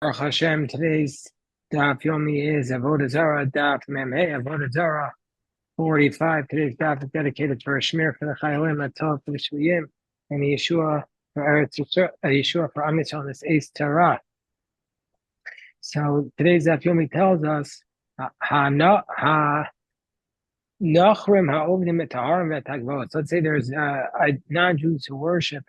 Baruch Hashem, today's daf yomi is Avodah Zarah, daf memhei Avodah Zarah 45. Today's daf is dedicated for a shmir for the Chayalim, a tov for the Shvuyim, and a Yeshua for Eretz Yisrael, a Yeshua for Am Yisrael on this Eis Torah. So today's daf yomi tells us nachrim ha'ovdim et ha'arim et ha'gvot. So let's say there's non-Jews who worship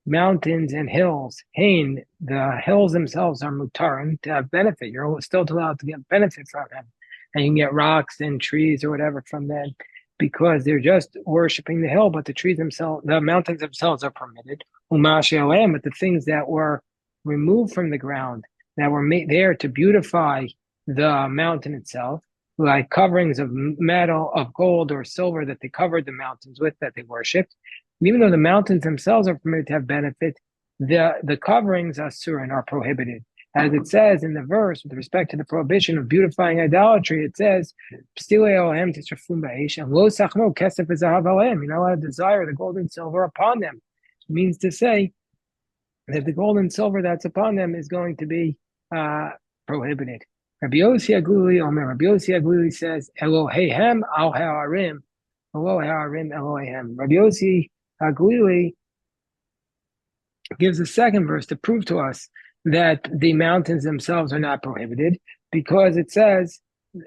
mountains and hills. Hain, the hills themselves are mutarim to have benefit. You're still allowed to get benefit from them. And you can get rocks and trees or whatever from them because they're just worshiping the hill, but the trees themselves, the mountains themselves are permitted. But the things that were removed from the ground, that were made there to beautify the mountain itself, like coverings of metal, of gold or silver that they covered the mountains with that they worshipped, even though the mountains themselves are permitted to have benefit, the coverings asurin are prohibited. As it says in the verse with respect to the prohibition of beautifying idolatry, it says, you're not allowed to desire the gold and silver upon them. It means to say that the gold and silver that's upon them is going to be prohibited. Rabbi Yossi Aglili says, Eloheihem al ha'arim, Elohim Elohim. Rabbi Yossi Aglili gives a second verse to prove to us that the mountains themselves are not prohibited, because it says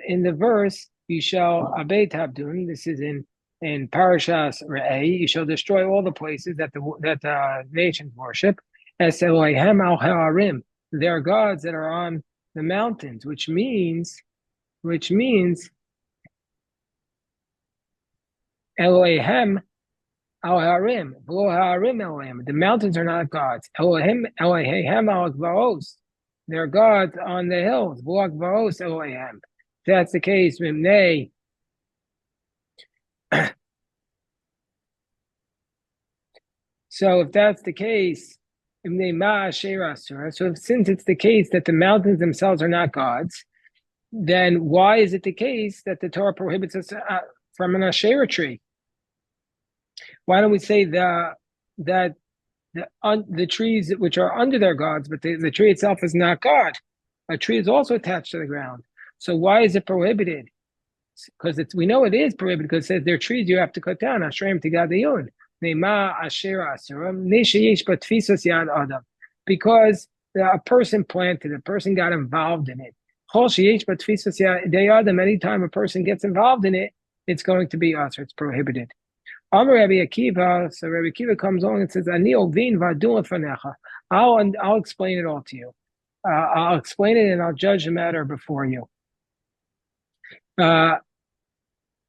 in the verse, "You shall abeit habdun." This is in Parashas Re'eh. You shall destroy all the places that the nations worship. Es Elohim al ha'arim. They are gods that are on the mountains, which means Elohim al-harim, ha'arim Elohim. The mountains are not gods. Elohim al-gvaros. They're gods on the hills. Gvaros Elohim. If that's the case, Mimnei. So if that's the case, so since it's the case that the mountains themselves are not gods, then why is it the case that the Torah prohibits us from an Asherah tree? Why don't we say that the trees which are under their gods, but the tree itself is not God? A tree is also attached to the ground. So why is it prohibited? Because we know it is prohibited because it says they're trees you have to cut down. Because a person planted, a person got involved in it. Anytime a person gets involved in it, it's going to be us, or it's prohibited. Amar Rabbi Akiva, so Rabbi Akiva comes along and says, "Ani ovin v'adul fanecha." I'll explain it all to you. I'll explain it and I'll judge the matter before you. And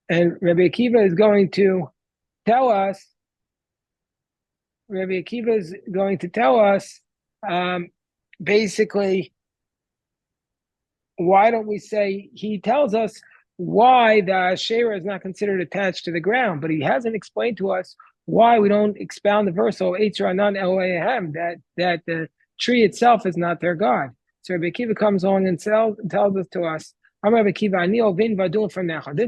Rabbi Akiva is going to tell us. Rabbi Akiva is going to tell us, basically, why don't we say, he tells us why the Asherah is not considered attached to the ground, but he hasn't explained to us why we don't expound the verse, that the tree itself is not their God. So Rabbi Akiva comes along and tells us to us, this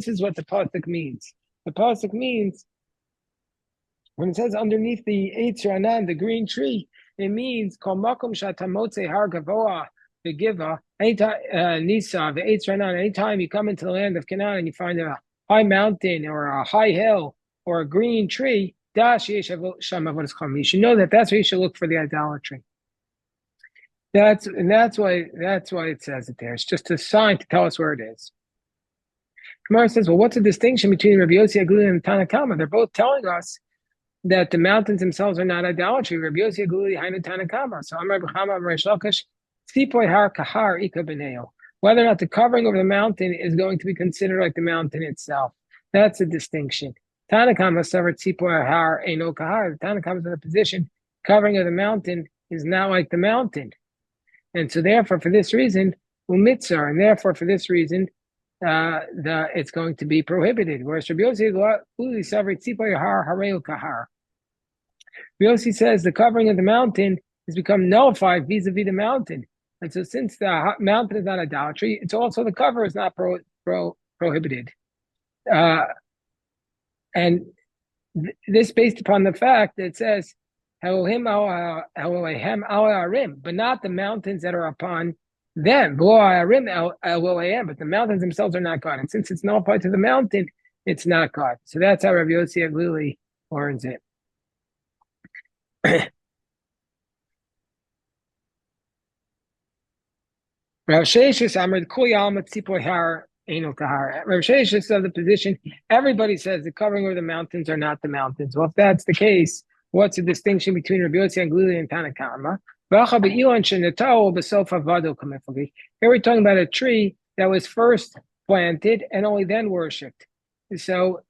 is what the pasuk means. The pasuk means, when it says underneath the Eitz Ranan, the green tree, it means Kol makom shatamotze har gavoa v'giva nisa v'Eitz Ranan. Anytime you come into the land of Canaan and you find a high mountain or a high hill or a green tree, you should know that that's where you should look for the idolatry. That's why it says it there. It's just a sign to tell us where it is. Gemara says, well, what's the distinction between Rabbi Yossi Aglili and Tanna Kama? They're both telling us that the mountains themselves are not idolatry. Rabbi Yossi Aglili hainu Tanna Kama. So Amar B'chama Amar Shalkash Tzipoy Har Kahar Ika B'neo. Whether or not the covering of the mountain is going to be considered like the mountain itself. That's a distinction. Tanna Kama suffered Tzipoy Har Eino Kahar. Tanna Kama is in a position covering of the mountain is not like the mountain. And so therefore, for this reason, umitzar, and therefore for this reason, it's going to be prohibited. Whereas Rabbi Yossi suffered Tzipoy Har Hareu Kahar. Yossi says the covering of the mountain has become nullified vis-a-vis the mountain. And so since the mountain is not idolatry, it's also the cover is not prohibited. And this based upon the fact that it says, Elohim Elohim al Arim, but not the mountains that are upon them. Arim Elohim, but the mountains themselves are not God. And since it's not applied to the mountain, it's not God. So that's how Rabbi Yossi Aglili learns it. Rav Sheshes Amrid Kuyam Tzipor Har Anal Tahar. Rav Sheshes of the position, everybody says the covering of the mountains are not the mountains. Well, if that's the case, what's the distinction between Rabbi Yossi Aglili and Tanakama? Here we're talking about a tree that was first planted and only then worshipped. So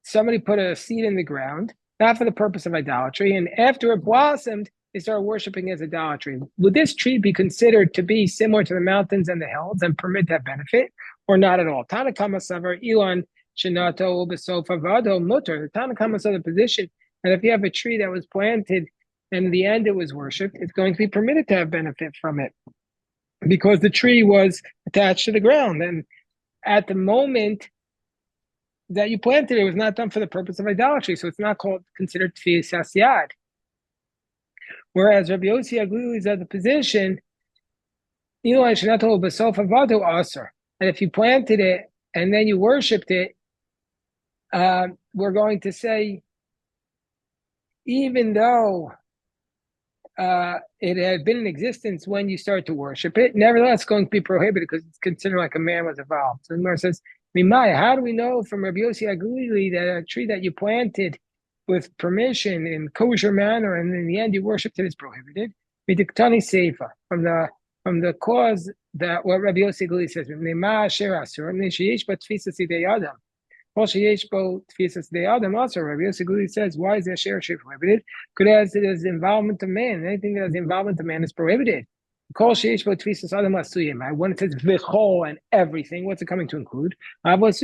somebody put a seed in the ground, not for the purpose of idolatry, and after it blossomed, they started worshiping as idolatry. Would this tree be considered to be similar to the mountains and the hills and permit that benefit, or not at all? Tanakama Savar Ilan Shinato Ubesofa Vado Mutter. The Tanakama saw the position that if you have a tree that was planted and in the end it was worshipped, it's going to be permitted to have benefit from it because the tree was attached to the ground. And at the moment that you planted, it was not done for the purpose of idolatry, so it's not considered tefillas yad. Whereas Rabbi Yossi Aglili is at the position, and if you planted it and then you worshipped it, we're going to say, even though it had been in existence when you start to worship it, nevertheless it's going to be prohibited because it's considered like a man was involved. So the Gemara says, Mimai, how do we know from Rabbi Yossi Aglili that a tree that you planted with permission in kosher manner and in the end you worshipped it is prohibited? Midiktani Seifa, from the cause that what Rabbi Yossi Aglili says, Mimai Asher Asur, Mishiyesh Bat Tfisas Idei Adam. Also, Rabbi Yossi Aglili says, why is the Asher prohibited? Because it has the involvement of man. Anything that has the involvement of man is prohibited. When it says v'chol and everything, what's it coming to include? It's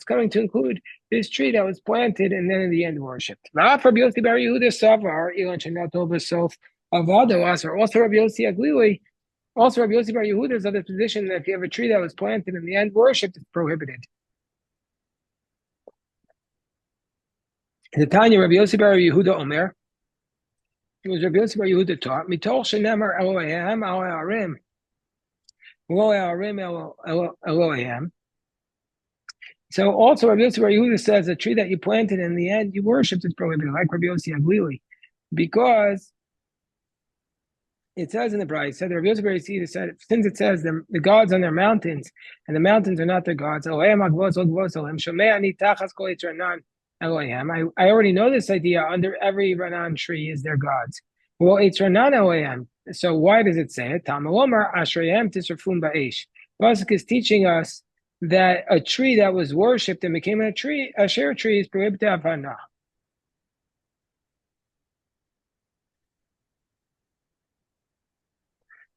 coming to include this tree that was planted and then in the end worshipped. Also, Rabbi Yossi Aglili, also Rabbi Yossi Bar Yehuda is of the position that if you have a tree that was planted and in the end worshipped, it's prohibited. The Tanya Rabbi Yossi Bar Yehuda Omer. It was Rabbi Yossi Bar Yehuda taught, Mitol shenemar Elohim al Arim, Elohim. So also Rabbi Yossi Bar Yehuda says a tree that you planted in the end you worshipped is prohibited, like Rabbi Yossi Aglili, because it says in the Bride, said Rabbi Yossi Bar Yehuda said, since it says the gods on their mountains and the mountains are not their gods, Elohim agvos ogvos Elohim shomei ani tachas kol yitzranan. Elohim. I already know this idea. Under every Ranan tree is their gods. Well, it's Ranan Elohim. So why does it say it? Tamalomar Ashrayim Tisrafum Ba'esh. Pasuk is teaching us that a tree that was worshipped and became a share tree is prohibited avana.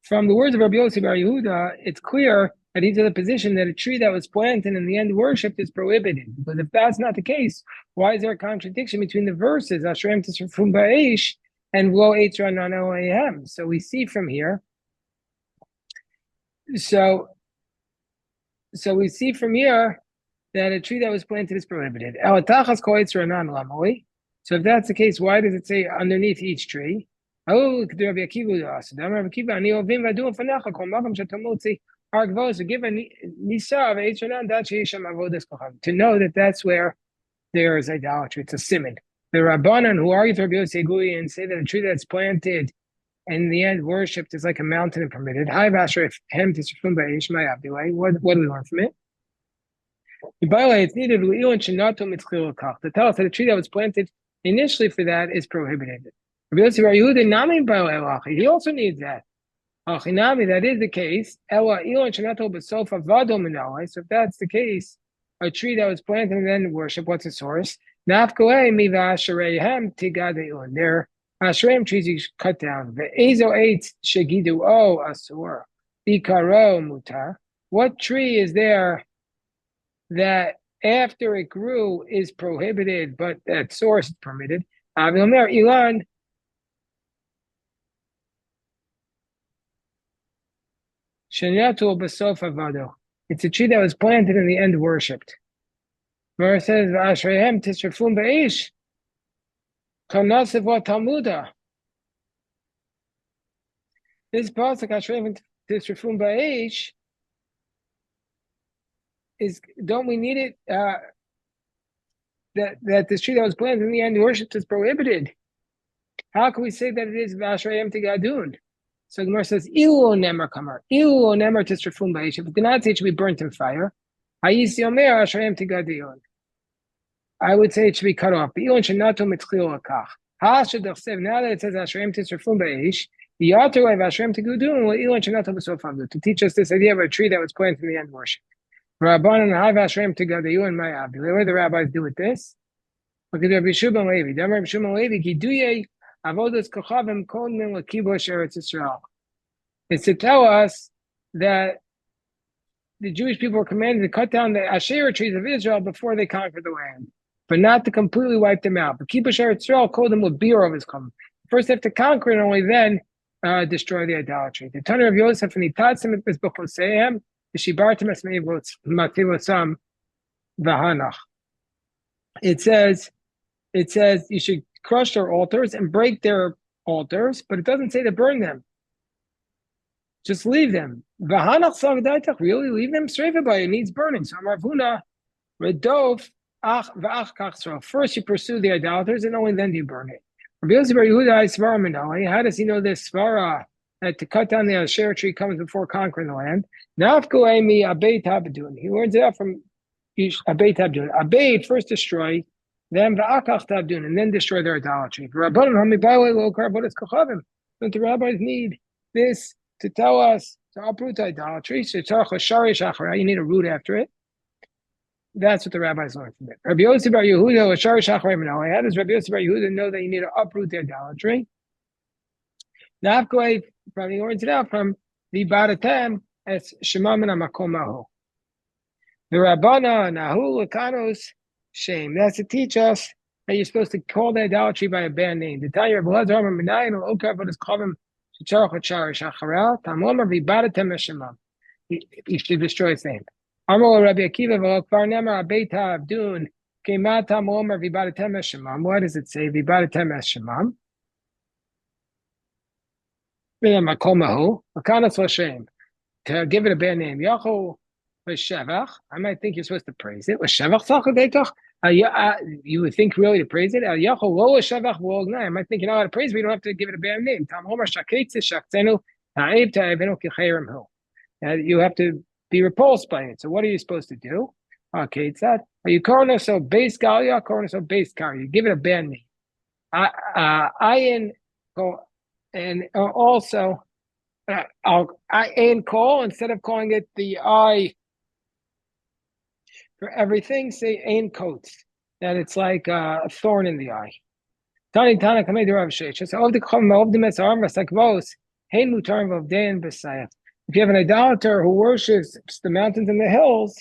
From the words of Rabbi Yossi Bar Yehuda, it's clear that he's in the position that a tree that was planted and in the end worshipped is prohibited. Because if that's not the case, why is there a contradiction between the verses Ashrem Tisrafum Ba'esh and Lo Eitz Ranan Elohim? So we see from here. So we see from here that a tree that was planted is prohibited. Elatachas Kol Eitz Ranan Lamoi. So if that's the case, why does it say underneath each tree? Oh, Rabbi Akiva, to know that that's where there is idolatry. It's a simon. The Rabbanan who argue with Rabbi Yossi Aglili and say that a tree that's planted and in the end worshipped is like a mountain and permitted. What do we learn from it? It's needed to tell us that a tree that was planted initially for that is prohibited. Rabbi Yossi Bar Yehuda, he also needs that. That is the case. So if that's the case, a tree that was planted and then worship, what's the source? Their Ashreim trees you cut down. What tree is there that after it grew is prohibited, but that source is permitted? Ilan. It's a tree that was planted and in the end worshipped. Where it says, Ashrehem tisrafum be'ish, kanasiv wa talmuda. This pasuk, Ashrehem tisrafum be'ish, don't we need it, that this tree that was planted in the end worship is prohibited? How can we say that it is Ashrehem tigadun? So Gemara says, Ilu nemer kamar, Ilu nemer tisrafum be'ish. If it did not say it should be burnt in fire, Hayisi omer Ashrehem tigadun. I would say it should be cut off. Now that it says Ashrehem tisrafum be'ish, to teach us this idea of a tree that was planted in the end worship. The way the rabbis do with this, look at Rabbi Shimon Levi. Rabbi Shimon Levi, it's to tell us that the Jewish people were commanded to cut down the Asherah trees of Israel before they conquered the land, but not to completely wipe them out. But Kibbutz Eretz Yisrael called them with beer of his coming. First, they have to conquer and only then destroy the idolatry. The Tanur of Yosef and Itatzim at Mizbechoseim, the Shibartim Esmei Mativosam Vahanach. It says you should crush their altars and break their altars, but it doesn't say to burn them. Just leave them. Vahanach Sagdaitach, really leave them? Sreifabay, it needs burning. So Marvuna, Redov, Ach Vach Kachsro. First you pursue the idolaters and only then do you burn it. How does he know this svara that to cut down the Asherah tree comes before conquering the land? He learns it out from Abei Tabdun. Abei first destroy them, and then destroy their idolatry. Don't the rabbis need this to tell us to uproot idolatry? You need a root after it. That's what the rabbis learned from it. Rabbi Yossi bar Yehuda, how does Rabbi Yossi bar Yehuda know that you need to uproot the idolatry? Nafkoy probably learns it out from the Baratem as Shema min hamakom mahu. The Rabbana Nahu Lakanos shame. That's to teach us that you're supposed to call the idolatry by a bad name. The Tanya Avodah Zarah Minayin or Okav what is called him Shacharach Char Shachara Tamom Rabbi Baratem Shema. He should destroy its name. Amar Rabbi Akiva v'Kvar Nemar Abei Ta'avdun Keimat Tamom Rabbi Baratem Shema. What does it say? V'Baratem Shema. To give it a bad name. Yachol Shevach. I might think you're supposed to praise it. You would think really to praise it. I might think you know how to praise it, but you don't have to give it a bad name. You have to be repulsed by it. So what are you supposed to do? Okay, it's that. Are you calling so base galia, calling so base kari? You give it a bad name. And also, I call instead of calling it the I for everything. Say ain coats that it's like a thorn in the eye. Tani Tana Kamei Rav Sheish. So of the Chom of the Mesar Masakvos Hein Mutar of Dayan Besayah. If you have an idolater who worships the mountains and the hills,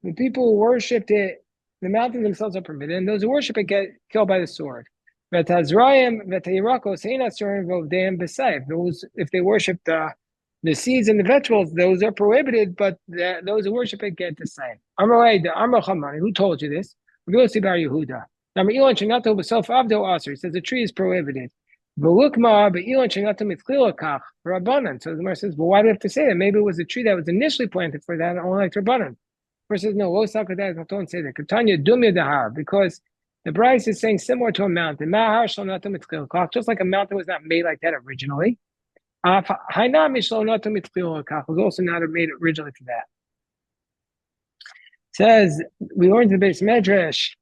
the people who worshipped it, the mountains themselves are permitted, and those who worship it get killed by the sword. Those, if they worship the seeds and the vegetables, those are prohibited, but those who worship it get the same. Who told you this? He says the tree is prohibited. So the Gemara says, well, why do we have to say that? Maybe it was a tree that was initially planted for that, only like Rabbanan. First says, no, don't say that. Because the Bryce is saying similar to a mountain. Just like a mountain was not made like that originally. Was also not made originally for that. It says, we learned the base medrash.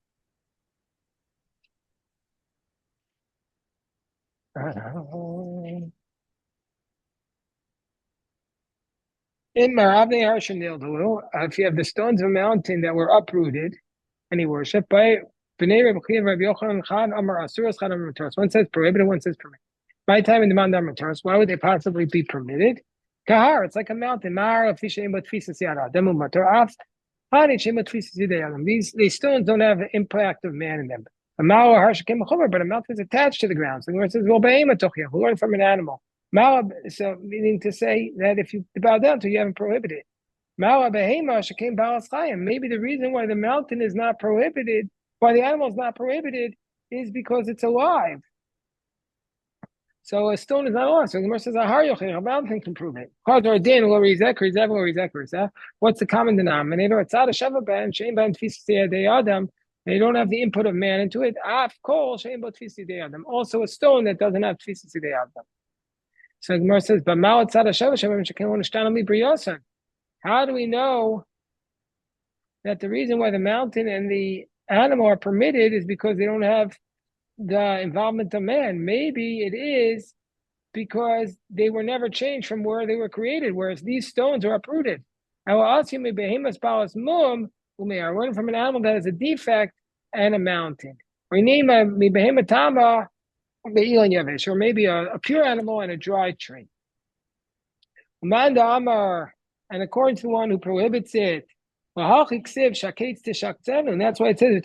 In Marabne Harshanil, if you have the stones of a mountain that were uprooted, and he worshipped by Bnei Rabbi Rabbi Yochanan Chad Amar Asuras Chad Amar Mataros. One says prohibited, one says permitted. By time in the Mandar Mataros, why would they possibly be permitted? Kahar, it's like a mountain. Mar of Fisha Imbat Fisas Yara. Demu Matar Af. Hani Shemat Fisas Yidayam. These stones don't have the impact of man in them. A Mao Harshakim Chomer, but a mountain is attached to the ground. So the word says, well, Be'ema Tochia, we learn from an animal. Mao, so meaning to say that if you bow down to, you haven't prohibited. Maybe the reason why the mountain is not prohibited, why the animal is not prohibited, is because it's alive. So a stone is not alive. So the Gemara says, a mountain can prove it. What's the common denominator? They don't have the input of man into it. Also a stone that doesn't have tfisas adam. So the Gemara says, how do we know that the reason why the mountain and the animal are permitted is because they don't have the involvement of man? Maybe it is because they were never changed from where they were created, whereas these stones are uprooted. I will ask you, we're learning from an animal that has a defect and a mountain. Or maybe a pure animal and a dry tree. And according to the one who prohibits it, and that's why it says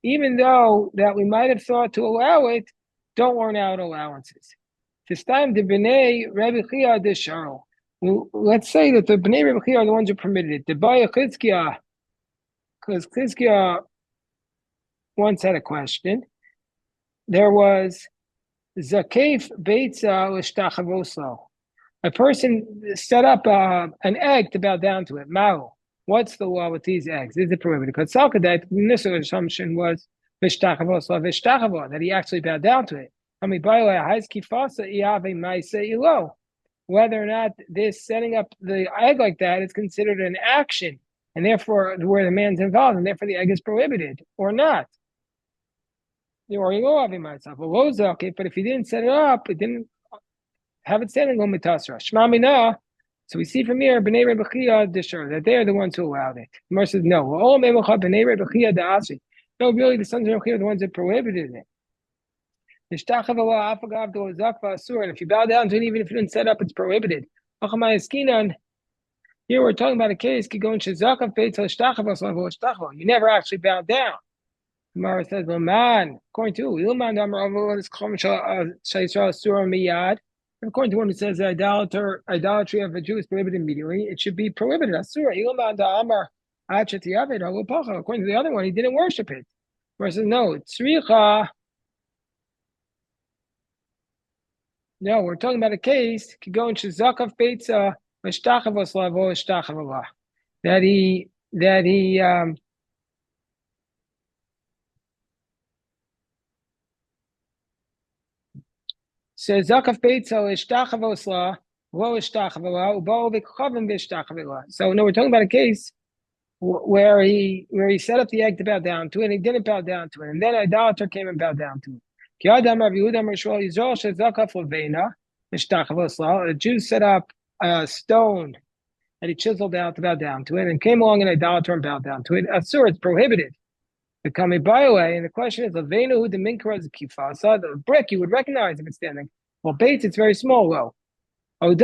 even though that we might have thought to allow it, don't warn out allowances. This time the B'nai Rabbi Chia de Sharo. Let's say that the B'nai Rabbi Chia are the ones who permitted it. The Baya Chizkiah, because Chizkiah once had a question. There was Zakef Beitza L'Shtachavoslo. A person set up an egg to bow down to it. Mao. What's the law with these eggs? Is it prohibited? Because Salkadet, the initial assumption was that he actually bowed down to it. Whether or not this setting up the egg like that is considered an action, and therefore where the man's involved, and therefore the egg is prohibited, or not. Or okay, but if he didn't set it up, it didn't have it standing on mitasra. Shma mina. So we see from here, B'nai Rebbe Chia that they are the ones who allowed it. The Gemara says no. No, really, the sons of Rebbe Chia are the ones that prohibited it. And if you bow down to it, even if you didn't set up, it's prohibited. Here we're talking about a case. You never actually bowed down. Gemara says, according to according to one who says that idolatry of a Jew is prohibited immediately, it should be prohibited. According to the other one, he didn't worship it. Gemara says, no, tzricha. No, we're talking about a case that he says Zakaf Beitzel Ishtachavosla, Lo Ishtachavela, Ubal Vikchavim Vishtachavela. So no, we're talking about a case where he set up the egg to bow down to it, and he didn't bow down to it, and then an idolater came and bowed down to it. A Jew set up a stone that he chiseled out to bow down to it, and came along an idolater and bowed down to it. Asur, it's prohibited. The Kamibaiwe, and the question is, the brick you would recognize if it's standing. Well, Bates, it's very small, though. Or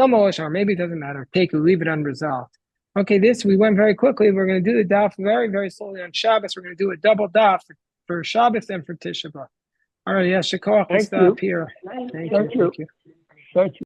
maybe it doesn't matter. Leave it unresolved. Okay, we went very quickly. We're going to do the daf very, very slowly on Shabbos. We're going to do a double daf for Shabbos and for Tisha B'Av. All right, yes, Shikoch, we'll stop here. Thank you.